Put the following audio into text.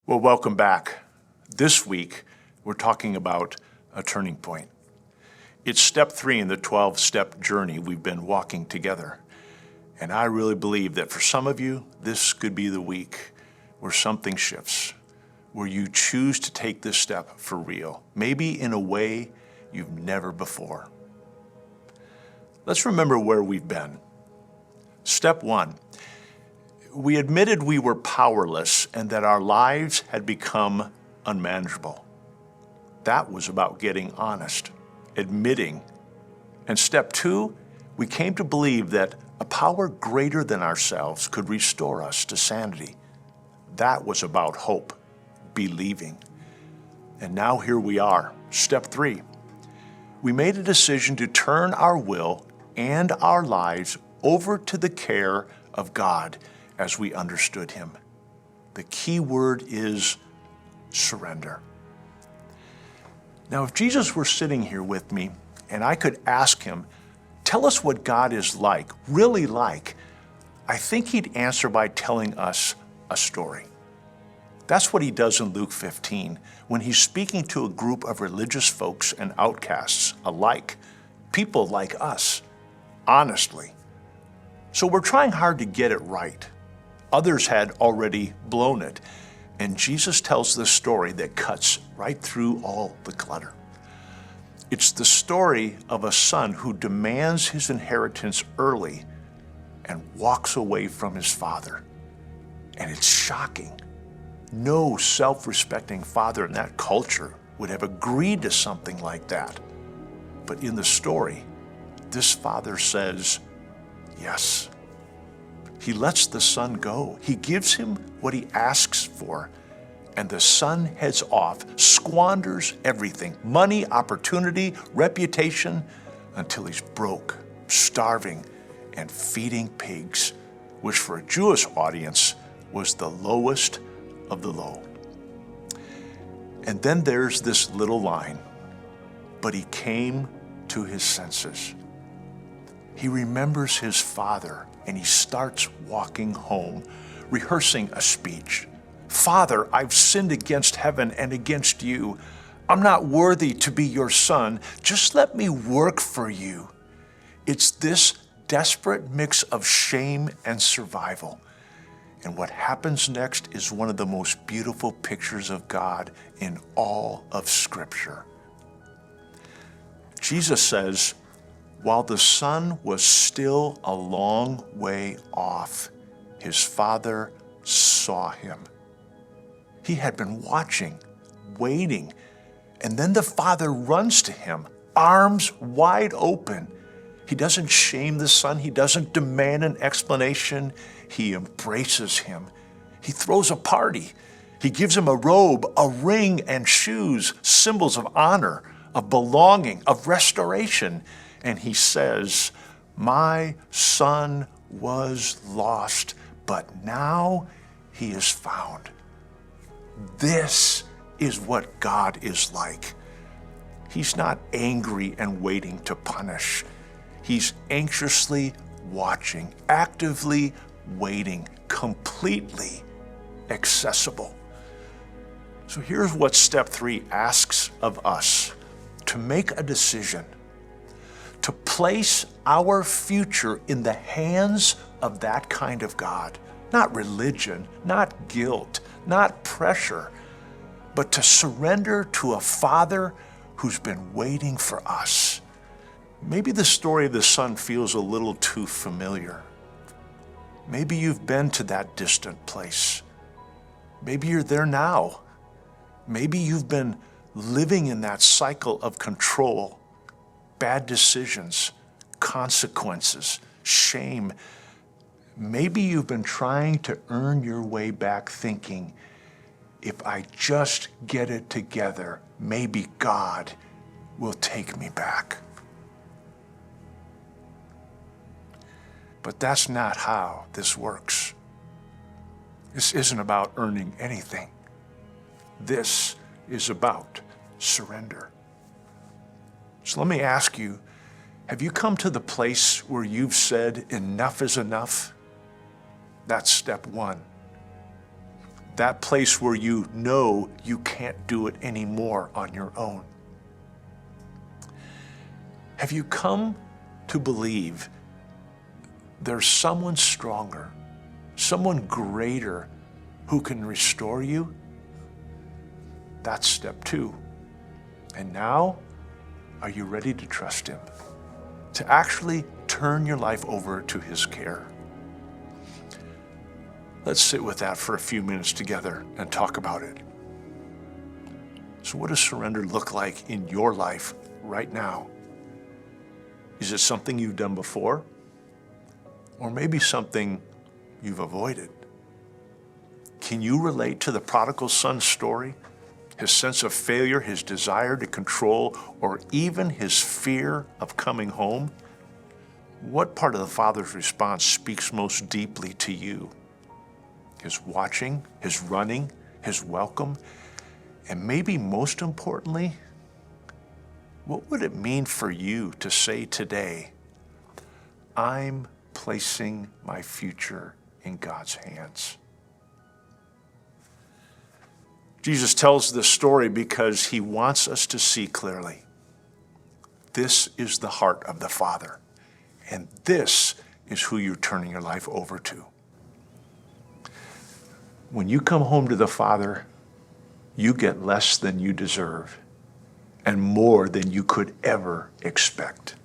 Well, welcome back. This week, we're talking about a turning point. It's step 3 in the 12-step journey we've been walking together. And I really believe that for some of you, this could be the week where something shifts, where you choose to take this step for real, maybe in a way you've never before. Let's remember where we've been. Step 1. We admitted we were powerless and that our lives had become unmanageable. That was about getting honest, admitting. And step 2, we came to believe that a power greater than ourselves could restore us to sanity. That was about hope, believing. And now here we are, step 3. We made a decision to turn our will and our lives over to the care of God as we understood Him. The key word is surrender. Now, if Jesus were sitting here with me and I could ask Him, tell us what God is like, really like, I think He'd answer by telling us a story. That's what He does in Luke 15 when He's speaking to a group of religious folks and outcasts alike, people like us, honestly. So we're trying hard to get it right. Others had already blown it, and Jesus tells this story that cuts right through all the clutter. It's the story of a son who demands his inheritance early and walks away from his father. And it's shocking. No self-respecting father in that culture would have agreed to something like that. But in the story, this father says, yes. He lets the son go. He gives him what he asks for, and the son heads off, squanders everything, money, opportunity, reputation, until he's broke, starving, and feeding pigs, which for a Jewish audience was the lowest of the low. And then there's this little line, but he came to his senses. He remembers his father, and he starts walking home, rehearsing a speech. Father, I've sinned against heaven and against you. I'm not worthy to be your son. Just let me work for you. It's this desperate mix of shame and survival. And what happens next is one of the most beautiful pictures of God in all of Scripture. Jesus says, while the son was still a long way off, his father saw him. He had been watching, waiting, and then the father runs to him, arms wide open. He doesn't shame the son. He doesn't demand an explanation. He embraces him. He throws a party. He gives him a robe, a ring, and shoes, symbols of honor, of belonging, of restoration. And he says, my son was lost, but now he is found. This is what God is like. He's not angry and waiting to punish. He's anxiously watching, actively waiting, completely accessible. So here's what step 3 asks of us: to make a decision, to place our future in the hands of that kind of God. Not religion, not guilt, not pressure, but to surrender to a Father who's been waiting for us. Maybe the story of the son feels a little too familiar. Maybe you've been to that distant place. Maybe you're there now. Maybe you've been living in that cycle of control, bad decisions, consequences, shame. Maybe you've been trying to earn your way back thinking, if I just get it together, maybe God will take me back. But that's not how this works. This isn't about earning anything. This is about surrender. So let me ask you, have you come to the place where you've said enough is enough? That's step 1. that place where you know you can't do it anymore on your own. Have you come to believe there's someone stronger, someone greater who can restore you? That's step 2. And now, are you ready to trust him? To actually turn your life over to his care? Let's sit with that for a few minutes together and talk about it. So what does surrender look like in your life right now? Is it something you've done before? Or maybe something you've avoided? Can you relate to the prodigal son's story? His sense of failure, his desire to control, or even his fear of coming home? What part of the Father's response speaks most deeply to you? His watching, his running, his welcome, and maybe most importantly, what would it mean for you to say today, I'm placing my future in God's hands? Jesus tells this story because he wants us to see clearly. This is the heart of the Father, and this is who you're turning your life over to. When you come home to the Father, you get less than you deserve and more than you could ever expect.